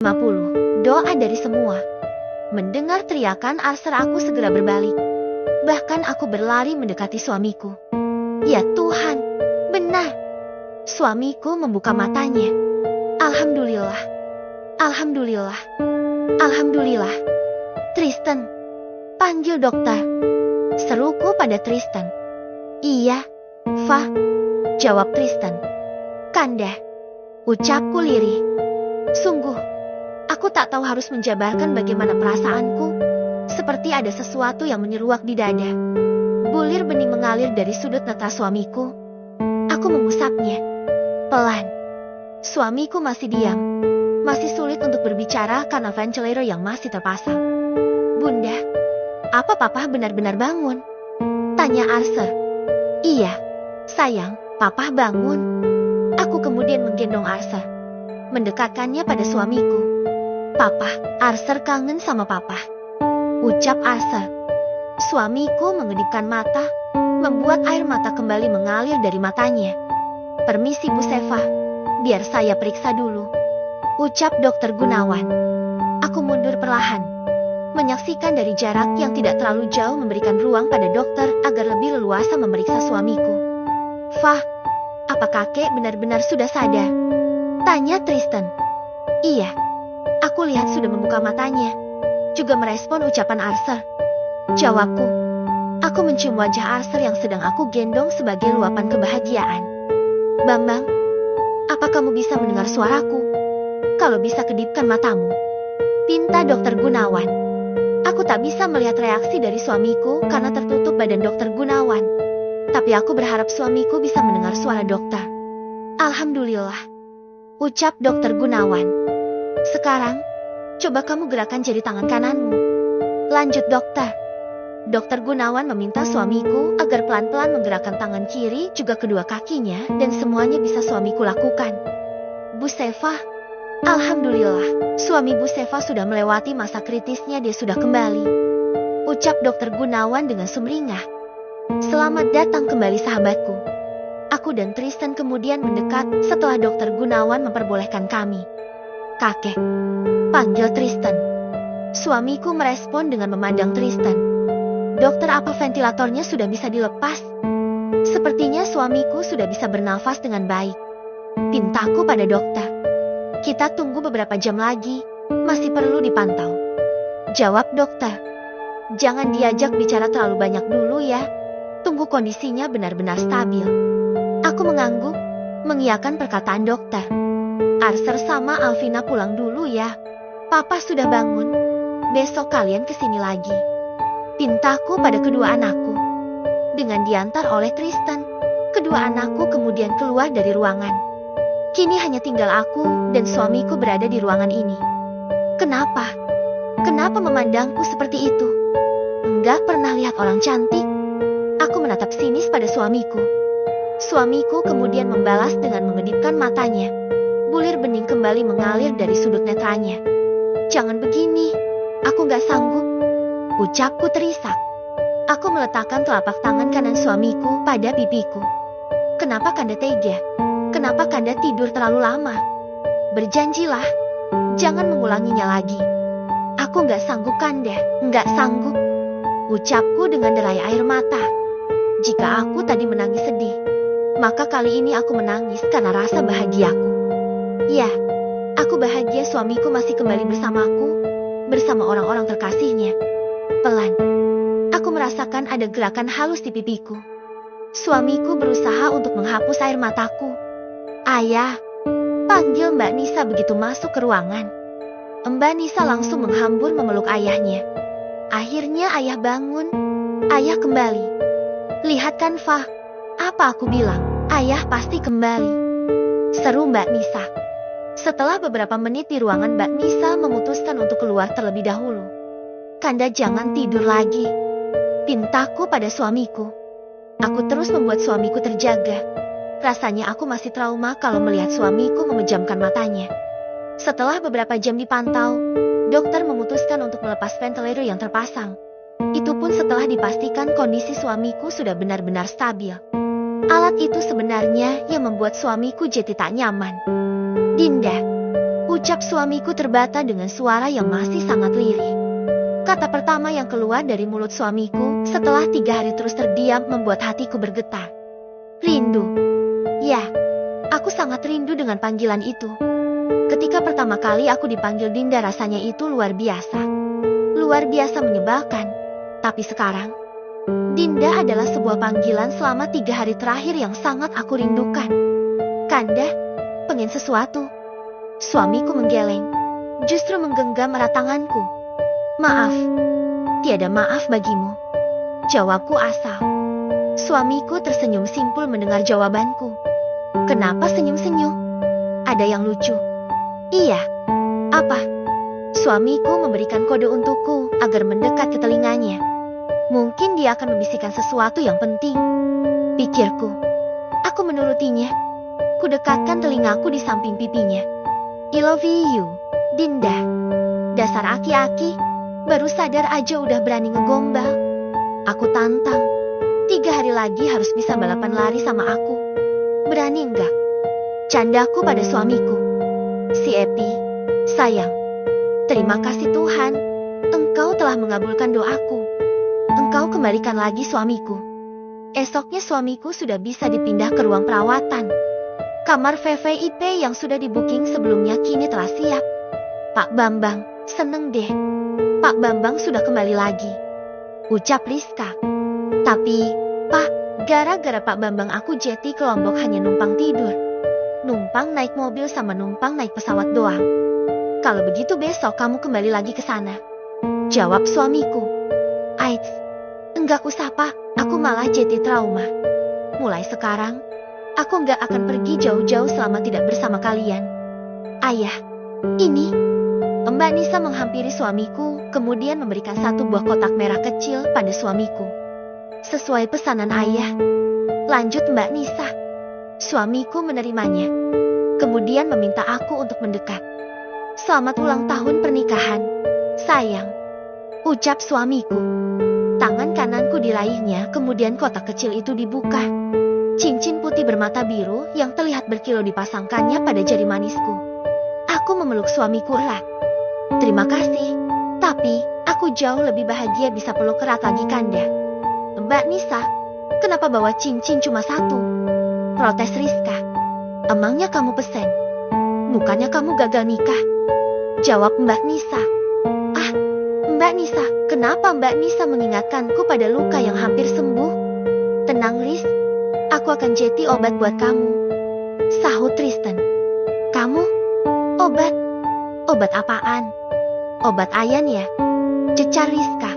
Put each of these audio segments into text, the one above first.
50. Doa dari semua. Mendengar teriakan Arthur, aku segera berbalik. Bahkan aku berlari mendekati suamiku. Ya Tuhan, benar. Suamiku membuka matanya. Alhamdulillah. Alhamdulillah. Alhamdulillah. Tristan, panggil dokter. Seruku pada Tristan. Iya, Fa, jawab Tristan. Kanda, ucapku lirih. Sungguh, aku tak tahu harus menjabarkan bagaimana perasaanku. Seperti ada sesuatu yang menyeruak di dada. Bulir bening mengalir dari sudut mata suamiku. Aku mengusapnya. Pelan. Suamiku masih diam. Masih sulit untuk berbicara karena ventilator yang masih terpasang. Bunda, apa papa benar-benar bangun? Tanya Arthur. Iya, sayang, papa bangun. Aku kemudian menggendong Arthur. Mendekatkannya pada suamiku. Papa, Arthur kangen sama papa. Ucap Arthur. Suamiku mengedipkan mata, membuat air mata kembali mengalir dari matanya. Permisi Bu Seva, biar saya periksa dulu. Ucap Dokter Gunawan. Aku mundur perlahan. Menyaksikan dari jarak yang tidak terlalu jauh, memberikan ruang pada dokter agar lebih leluasa memeriksa suamiku. Fah, apa kakek benar-benar sudah sadar? Tanya Tristan. Iya, aku lihat sudah membuka matanya. Juga merespon ucapan Arthur. Jawabku. Aku mencium wajah Arthur yang sedang aku gendong sebagai luapan kebahagiaan. Bambang, apa kamu bisa mendengar suaraku? Kalau bisa kedipkan matamu. Pinta Dokter Gunawan. Aku tak bisa melihat reaksi dari suamiku karena tertutup badan Dokter Gunawan. Tapi aku berharap suamiku bisa mendengar suara dokter. Alhamdulillah. Ucap Dokter Gunawan. Sekarang, coba kamu gerakan jari tangan kananmu. Lanjut dokter. Dokter Gunawan meminta suamiku agar pelan-pelan menggerakkan tangan kiri juga kedua kakinya, dan semuanya bisa suamiku lakukan. Bu Seva, alhamdulillah, suami Bu Seva sudah melewati masa kritisnya, dia sudah kembali. Ucap Dokter Gunawan dengan sumringah. Selamat datang kembali sahabatku. Aku dan Tristan kemudian mendekat setelah Dokter Gunawan memperbolehkan kami. Kakek, panggil Tristan. Suamiku merespon dengan memandang Tristan. Dokter, apa ventilatornya sudah bisa dilepas? Sepertinya suamiku sudah bisa bernafas dengan baik. Pintaku pada dokter. Kita tunggu beberapa jam lagi, masih perlu dipantau. Jawab dokter. Jangan diajak bicara terlalu banyak dulu ya. Tunggu kondisinya benar-benar stabil. Aku mengangguk, mengiyakan perkataan dokter. Arthur sama Alvina pulang dulu ya. Papa sudah bangun. Besok kalian kesini lagi. Pintaku pada kedua anakku. Dengan diantar oleh Tristan, kedua anakku kemudian keluar dari ruangan. Kini hanya tinggal aku dan suamiku berada di ruangan ini. Kenapa? Kenapa memandangku seperti itu? Enggak pernah lihat orang cantik. Aku menatap sinis pada suamiku. Suamiku kemudian membalas dengan mengedipkan matanya. Bulir bening kembali mengalir dari sudut netranya. Jangan begini, aku gak sanggup. Ucapku terisak. Aku meletakkan telapak tangan kanan suamiku pada pipiku. Kenapa Kanda tega? Kenapa Kanda tidur terlalu lama? Berjanjilah, jangan mengulanginya lagi. Aku gak sanggup Kanda, gak sanggup. Ucapku dengan derai air mata. Jika aku tadi menangis sedih, maka kali ini aku menangis karena rasa bahagiaku. Ya, aku bahagia suamiku masih kembali bersamaku, bersama orang-orang terkasihnya. Pelan, aku merasakan ada gerakan halus di pipiku. Suamiku berusaha untuk menghapus air mataku. Ayah, panggil Mbak Nisa begitu masuk ke ruangan. Mbak Nisa langsung menghambur memeluk ayahnya. Akhirnya ayah bangun, ayah kembali. Lihat kan Fah, apa aku bilang, ayah pasti kembali. Seru Mbak Nisa. Setelah beberapa menit di ruangan, Mbak Nisa memutuskan untuk keluar terlebih dahulu. Kanda jangan tidur lagi. Pintaku pada suamiku. Aku terus membuat suamiku terjaga. Rasanya aku masih trauma kalau melihat suamiku memejamkan matanya. Setelah beberapa jam dipantau, dokter memutuskan untuk melepas ventilator yang terpasang. Itu pun setelah dipastikan kondisi suamiku sudah benar-benar stabil. Alat itu sebenarnya yang membuat suamiku jadi tak nyaman. Dinda, Ucap suamiku terbata dengan suara yang masih sangat lirih. Kata pertama yang keluar dari mulut suamiku setelah 3 hari terus terdiam membuat hatiku bergetar. Rindu. Ya, aku sangat rindu dengan panggilan itu. Ketika pertama kali aku dipanggil Dinda rasanya itu luar biasa. Luar biasa menyebalkan. Tapi sekarang, Dinda adalah sebuah panggilan selama 3 hari terakhir yang sangat aku rindukan. Kanda, pengen sesuatu? Suamiku menggeleng, justru menggenggam erat tanganku. Maaf, tiada maaf bagimu. Jawabku asal. Suamiku tersenyum simpul mendengar jawabanku. Kenapa senyum-senyum? Ada yang lucu. Iya. Apa? Suamiku memberikan kode untukku agar mendekat ke telinganya. Mungkin dia akan membisikkan sesuatu yang penting. Pikirku. Aku menurutinya. Kudekatkan telingaku di samping pipinya. I love you, Dinda. Dasar aki-aki, baru sadar aja udah berani ngegombal. Aku tantang. 3 hari lagi harus bisa balapan lari sama aku. Berani enggak? Candaku pada suamiku. Si Epi, sayang. Terima kasih Tuhan, engkau telah mengabulkan doaku. Engkau kembalikan lagi suamiku. Esoknya suamiku sudah bisa dipindah ke ruang perawatan. Kamar VVIP yang sudah di-booking sebelumnya kini telah siap. Pak Bambang, seneng deh. Pak Bambang sudah kembali lagi. Ucap Rizka. Tapi, Pak, gara-gara Pak Bambang aku jeti ke Lombok hanya numpang tidur. Numpang naik mobil sama numpang naik pesawat doang. Kalau begitu besok kamu kembali lagi ke sana. Jawab suamiku. Aits, enggak usah Pak, aku malah jeti trauma. Mulai sekarang, aku enggak akan pergi jauh-jauh selama tidak bersama kalian. Ayah, ini. Mbak Nisa menghampiri suamiku, kemudian memberikan 1 buah kotak merah kecil pada suamiku. Sesuai pesanan ayah. Lanjut Mbak Nisa. Suamiku menerimanya. Kemudian meminta aku untuk mendekat. Selamat ulang tahun pernikahan, sayang. Ucap suamiku. Tangan kananku diraihnya, kemudian kotak kecil itu dibuka. Cincin putih bermata biru yang terlihat berkilau dipasangkannya pada jari manisku. Aku memeluk suamiku erat. Terima kasih, tapi aku jauh lebih bahagia bisa peluk erat lagi Kanda. Mbak Nisa, kenapa bawa cincin cuma 1? Protes Rizka. Emangnya kamu pesen? Bukannya kamu gagal nikah? Jawab Mbak Nisa. Ah, Mbak Nisa, kenapa Mbak Nisa mengingatkanku pada luka yang hampir sembuh? Tenang Riz, aku akan jeti obat buat kamu. Sahut Tristan. Kamu? Obat? Obat apaan? Obat Ayan ya? Cecar Rizka.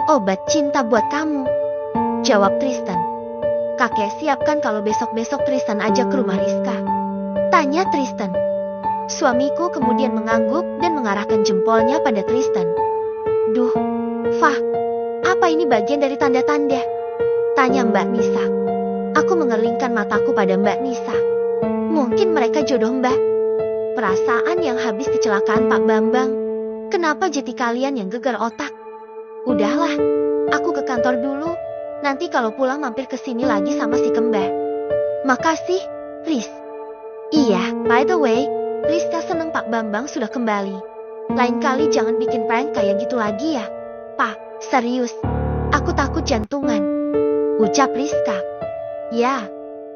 Obat cinta buat kamu. Jawab Tristan. Kakek siapkan kalau besok-besok Tristan ajak ke rumah Rizka. Tanya Tristan. Suamiku kemudian mengangguk dan mengarahkan jempolnya pada Tristan. Duh, Fah, apa ini bagian dari tanda-tanda? Tanya Mbak Nisa. Aku mengerlingkan mataku pada Mbak Nisa. Mungkin mereka jodoh Mbak. Perasaan yang habis kecelakaan Pak Bambang. Kenapa jeti kalian yang gegar otak? Udahlah, aku ke kantor dulu. Nanti kalau pulang mampir ke sini lagi sama si kembar. Makasih, Riz. Iya, by the way, Rizka seneng Pak Bambang sudah kembali. Lain kali jangan bikin prank kayak gitu lagi ya. Pak, serius. Aku takut jantungan. Ucap Rizka. Ya,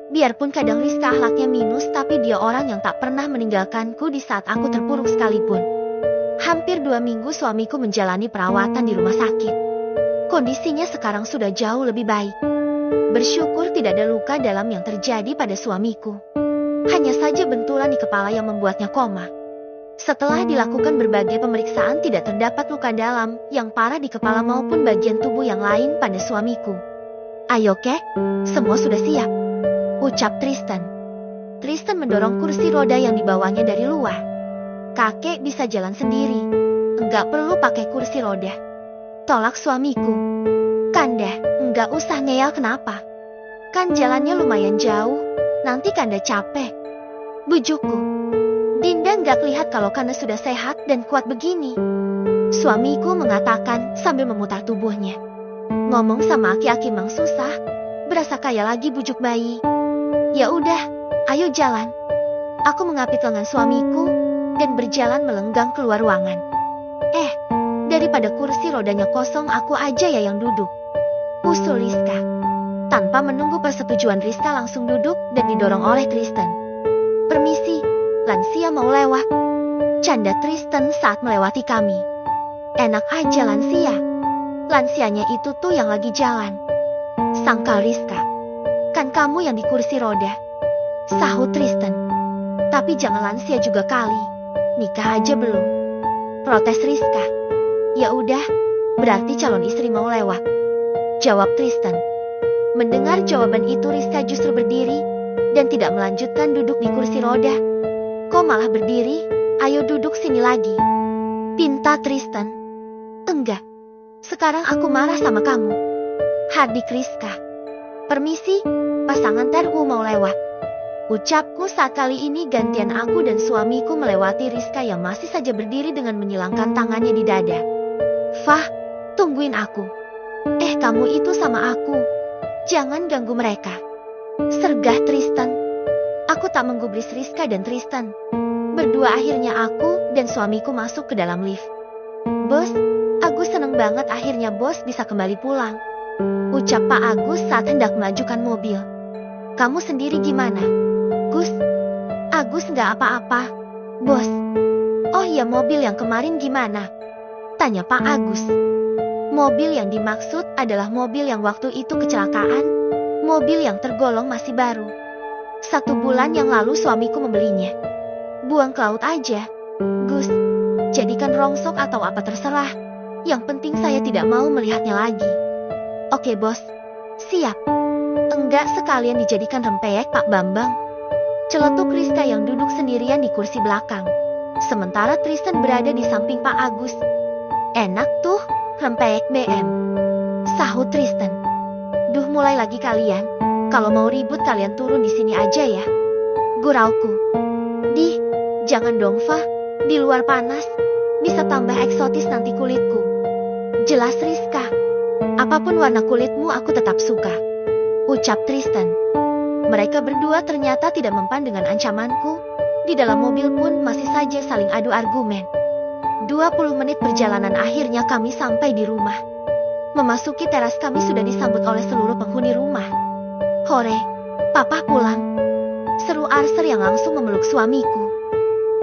biarpun kadang Rizka akhlaknya minus tapi dia orang yang tak pernah meninggalkanku di saat aku terpuruk sekalipun. Hampir 2 minggu suamiku menjalani perawatan di rumah sakit. Kondisinya sekarang sudah jauh lebih baik. Bersyukur tidak ada luka dalam yang terjadi pada suamiku. Hanya saja benturan di kepala yang membuatnya koma. Setelah dilakukan berbagai pemeriksaan tidak terdapat luka dalam yang parah di kepala maupun bagian tubuh yang lain pada suamiku. Ayo kek, semua sudah siap. Ucap Tristan. Tristan mendorong kursi roda yang dibawanya dari luar. Kakek bisa jalan sendiri. Enggak perlu pakai kursi roda. Tolak suamiku. Kanda, enggak usah ngeyel kenapa? Kan jalannya lumayan jauh. Nanti Kanda capek. Bujukku. Dinda enggak lihat kalau Kanda sudah sehat dan kuat begini. Suamiku mengatakan sambil memutar tubuhnya. Ngomong sama aki-aki mang susah. Berasa kaya lagi bujuk bayi. Ya udah, ayo jalan. Aku mengapit lengan suamiku. dan berjalan melenggang keluar ruangan. Daripada kursi rodanya kosong, aku aja ya yang duduk, usul Rizka. Tanpa menunggu persetujuan, Rizka langsung duduk dan didorong oleh Tristan. "Permisi, lansia mau lewat," canda Tristan saat melewati kami. "Enak aja lansia. Lansianya itu tuh yang lagi jalan," sangkal Rizka. "Kan kamu yang di kursi roda," sahut Tristan. "Tapi jangan lansia juga kali. Nikah aja belum," protes Rizka. "Ya udah, berarti calon istri mau lewat," jawab Tristan. Mendengar jawaban itu, Rizka justru berdiri dan tidak melanjutkan duduk di kursi roda. "Kok malah berdiri? Ayo duduk sini lagi," pinta Tristan. "Enggak, sekarang aku marah sama kamu," hardik Rizka. "Permisi, pasangan TRU mau lewat," ucapku saat kali ini gantian aku dan suamiku melewati Rizka yang masih saja berdiri dengan menyilangkan tangannya di dada. "Fah, tungguin aku." Kamu itu sama aku. Jangan ganggu mereka," sergah Tristan. Aku tak menggubris Rizka dan Tristan. Berdua akhirnya aku dan suamiku masuk ke dalam lift. "Bos, Agus seneng banget akhirnya bos bisa kembali pulang," ucap Pak Agus saat hendak melajukan mobil. "Kamu sendiri gimana, Gus?" "Agus nggak apa-apa, bos." "Oh iya, mobil yang kemarin gimana?" tanya Pak Agus. Mobil yang dimaksud adalah mobil yang waktu itu kecelakaan, mobil yang tergolong masih baru. 1 bulan yang lalu suamiku membelinya. "Buang ke laut aja, Gus. Jadikan rongsok atau apa terserah. Yang penting saya tidak mau melihatnya lagi." "Oke bos, siap." "Enggak, sekalian dijadikan rempeyek Pak Bambang," celetuk Rizka yang duduk sendirian di kursi belakang. Sementara Tristan berada di samping Pak Agus. "Enak tuh, rempeyek BM," sahut Tristan. "Duh, mulai lagi kalian. Kalau mau ribut kalian turun di sini aja ya," gurauku. "Dih, jangan dong Fah, di luar panas. Bisa tambah eksotis nanti kulitku," jelas Rizka. "Apapun warna kulitmu aku tetap suka," ucap Tristan. Mereka berdua ternyata tidak mempan dengan ancamanku. Di dalam mobil pun masih saja saling adu argumen. 20 menit perjalanan akhirnya kami sampai di rumah. Memasuki teras kami sudah disambut oleh seluruh penghuni rumah. "Hore, papa pulang," seru Arser yang langsung memeluk suamiku.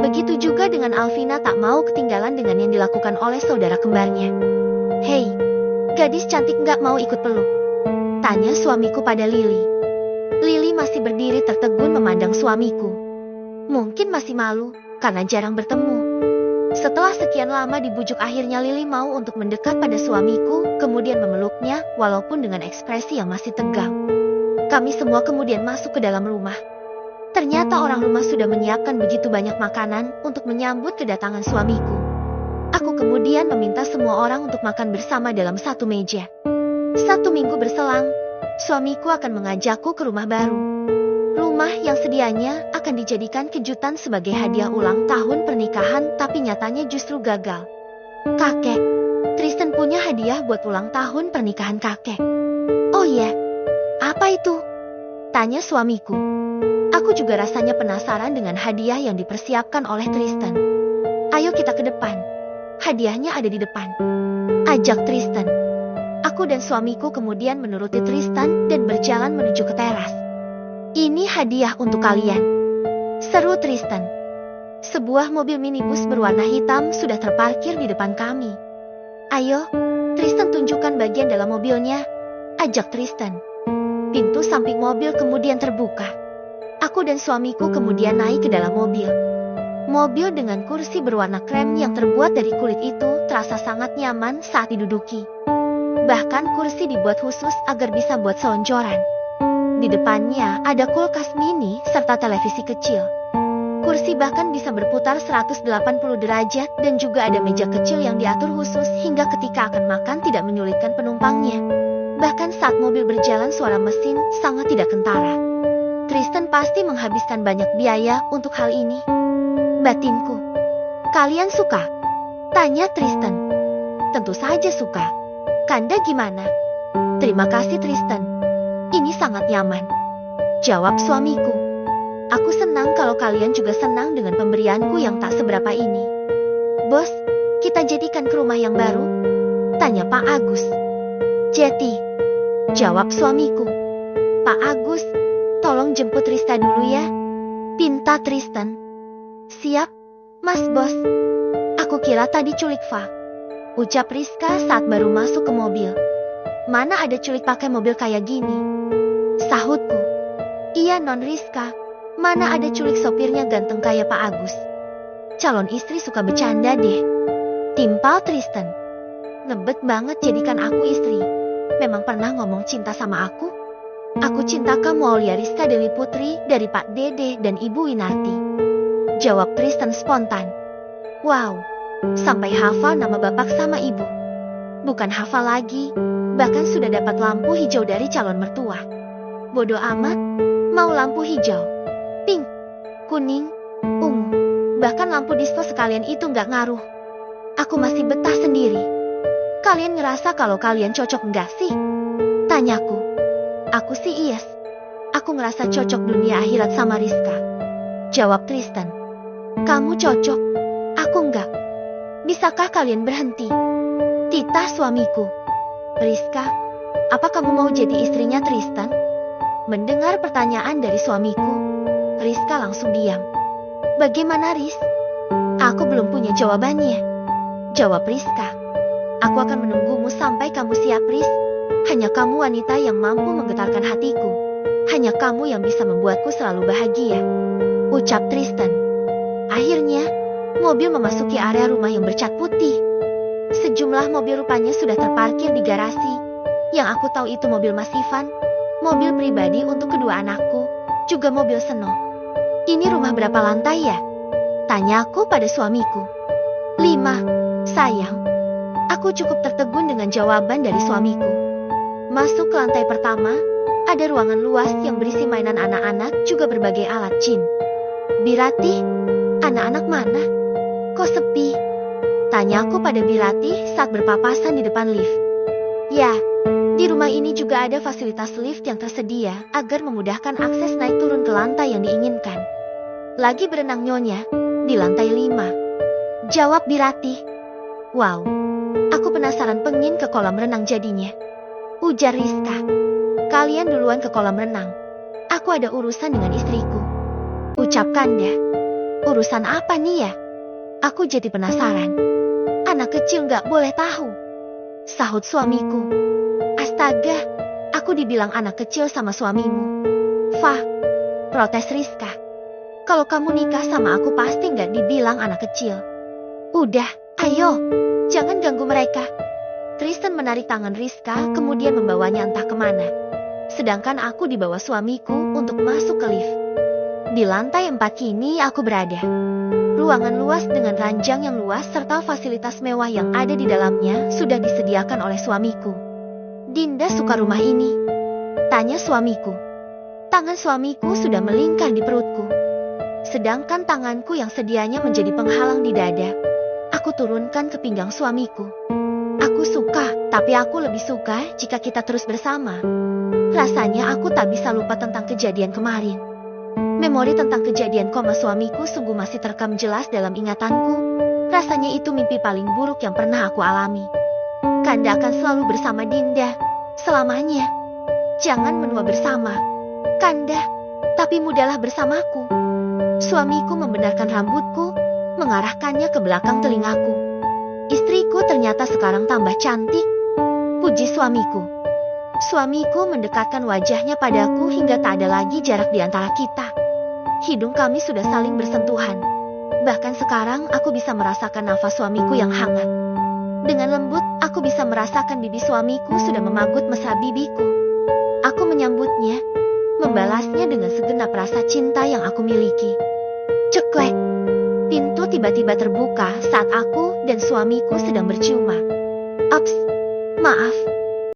Begitu juga dengan Alvina, tak mau ketinggalan dengan yang dilakukan oleh saudara kembarnya. "Hei, gadis cantik, nggak mau ikut peluk?" tanya suamiku pada Lily. Lily masih berdiri tertegun memandang suamiku. Mungkin masih malu karena jarang bertemu. Setelah sekian lama dibujuk, akhirnya Lily mau untuk mendekat pada suamiku, kemudian memeluknya walaupun dengan ekspresi yang masih tegang. Kami semua kemudian masuk ke dalam rumah. Ternyata orang rumah sudah menyiapkan begitu banyak makanan untuk menyambut kedatangan suamiku. Aku kemudian meminta semua orang untuk makan bersama dalam satu meja. 1 minggu berselang, suamiku akan mengajakku ke rumah baru. Rumah yang sedianya akan dijadikan kejutan sebagai hadiah ulang tahun pernikahan, tapi nyatanya justru gagal. "Kakek, Tristan punya hadiah buat ulang tahun pernikahan kakek." "Oh iya, apa itu?" tanya suamiku. Aku juga rasanya penasaran dengan hadiah yang dipersiapkan oleh Tristan. "Ayo kita ke depan. Hadiahnya ada di depan," ajak Tristan. Aku dan suamiku kemudian menuruti Tristan dan berjalan menuju ke teras. "Ini hadiah untuk kalian," seru Tristan. Sebuah mobil minibus berwarna hitam sudah terparkir di depan kami. "Ayo, Tristan tunjukkan bagian dalam mobilnya," ajak Tristan. Pintu samping mobil kemudian terbuka. Aku dan suamiku kemudian naik ke dalam mobil. Mobil dengan kursi berwarna krem yang terbuat dari kulit itu terasa sangat nyaman saat diduduki. Bahkan kursi dibuat khusus agar bisa buat selonjoran. Di depannya ada kulkas mini serta televisi kecil. Kursi bahkan bisa berputar 180 derajat dan juga ada meja kecil yang diatur khusus hingga ketika akan makan tidak menyulitkan penumpangnya. Bahkan saat mobil berjalan suara mesin sangat tidak kentara. Tristan pasti menghabiskan banyak biaya untuk hal ini, batinku. "Kalian suka?" tanya Tristan. "Tentu saja suka. Kanda gimana?" "Terima kasih Tristan. Ini sangat nyaman," jawab suamiku. Aku senang kalau kalian juga senang dengan pemberianku yang tak seberapa ini. Bos, kita jadikan ke rumah yang baru? Tanya Pak Agus. Jadi, jawab suamiku. Pak Agus, tolong jemput Rizka dulu ya, pinta Tristan. Siap, Mas Bos. Aku kira tadi culik Fa, ucap Rizka saat baru masuk ke mobil. Mana ada culik pakai mobil kayak gini? Sahutku. Iya non Rizka, mana ada culik sopirnya ganteng kayak Pak Agus. Calon istri suka bercanda deh. Timpal Tristan. Ngebet banget jadikan aku istri. Memang pernah ngomong cinta sama aku? Aku cinta kamu Aulia Rizka Dewi Putri dari Pak Dede dan Ibu Winarti. Jawab Tristan spontan. Wow, sampai hafal nama bapak sama ibu. Bukan hafal lagi, bahkan sudah dapat lampu hijau dari calon mertua. Bodoh amat, mau lampu hijau, pink, kuning, ungu, bahkan lampu disco sekalian itu nggak ngaruh. Aku masih betah sendiri. Kalian ngerasa kalau kalian cocok nggak sih? Tanyaku. Aku sih yes. Aku ngerasa cocok dunia akhirat sama Rizka. Jawab Tristan. Kamu cocok, aku nggak. Bisakah kalian berhenti? Titah suamiku. Rizka, apa kamu mau jadi istrinya Tristan? Mendengar pertanyaan dari suamiku, Rizka langsung diam. Bagaimana Riz? Aku belum punya jawabannya. Jawab Rizka. Aku akan menunggumu sampai kamu siap Riz. Hanya kamu wanita yang mampu menggetarkan hatiku. Hanya kamu yang bisa membuatku selalu bahagia. Ucap Tristan. Akhirnya, mobil memasuki area rumah yang bercat putih. Sejumlah mobil rupanya sudah terparkir di garasi. Yang aku tahu itu mobil Mas Ivan, mobil pribadi untuk kedua anakku, juga mobil Seno. Ini rumah berapa lantai ya? Tanyaku pada suamiku. 5, sayang. Aku cukup tertegun dengan jawaban dari suamiku. Masuk ke lantai pertama, ada ruangan luas yang berisi mainan anak-anak juga berbagai alat jin. Birati, anak-anak mana? Kok sepi? Tanyaku pada Birati saat berpapasan di depan lift. Ya, di rumah ini juga ada fasilitas lift yang tersedia agar memudahkan akses naik turun ke lantai yang diinginkan. Lagi berenang nyonya, di lantai 5. Jawab Birati. Wow, aku penasaran pengen ke kolam renang jadinya. Ujar Rizka. Kalian duluan ke kolam renang. Aku ada urusan dengan istriku. Ucap Kanda. Urusan apa nih ya? Aku jadi penasaran. Anak kecil gak boleh tahu. Sahut suamiku. Astaga, aku dibilang anak kecil sama suamimu. Fah, protes Rizka. Kalau kamu nikah sama aku pasti gak dibilang anak kecil. Udah, ayo, jangan ganggu mereka. Tristan menarik tangan Rizka kemudian membawanya entah kemana. Sedangkan aku dibawa suamiku untuk masuk ke lift. Di lantai 4 kini aku berada. Ruangan luas dengan ranjang yang luas serta fasilitas mewah yang ada di dalamnya sudah disediakan oleh suamiku. Dinda suka rumah ini? Tanya suamiku. Tangan suamiku sudah melingkar di perutku. Sedangkan tanganku yang sedianya menjadi penghalang di dada, aku turunkan ke pinggang suamiku. Aku suka, tapi aku lebih suka jika kita terus bersama. Rasanya aku tak bisa lupa tentang kejadian kemarin. Memori tentang kejadian koma suamiku sungguh masih terekam jelas dalam ingatanku. Rasanya itu mimpi paling buruk yang pernah aku alami. Kanda akan selalu bersama Dinda, selamanya. Jangan menua bersama, Kanda, tapi mudalah bersamaku. Suamiku membenarkan rambutku, mengarahkannya ke belakang telingaku. Istriku ternyata sekarang tambah cantik. Puji suamiku. Suamiku mendekatkan wajahnya padaku hingga tak ada lagi jarak di antara kita. Hidung kami sudah saling bersentuhan. Bahkan sekarang aku bisa merasakan nafas suamiku yang hangat. Dengan lembut, aku bisa merasakan bibi suamiku sudah memagut mesra bibiku. Aku menyambutnya, membalasnya dengan segenap rasa cinta yang aku miliki. Ceklek. Pintu tiba-tiba terbuka saat aku dan suamiku sedang berciuman. Ups, maaf.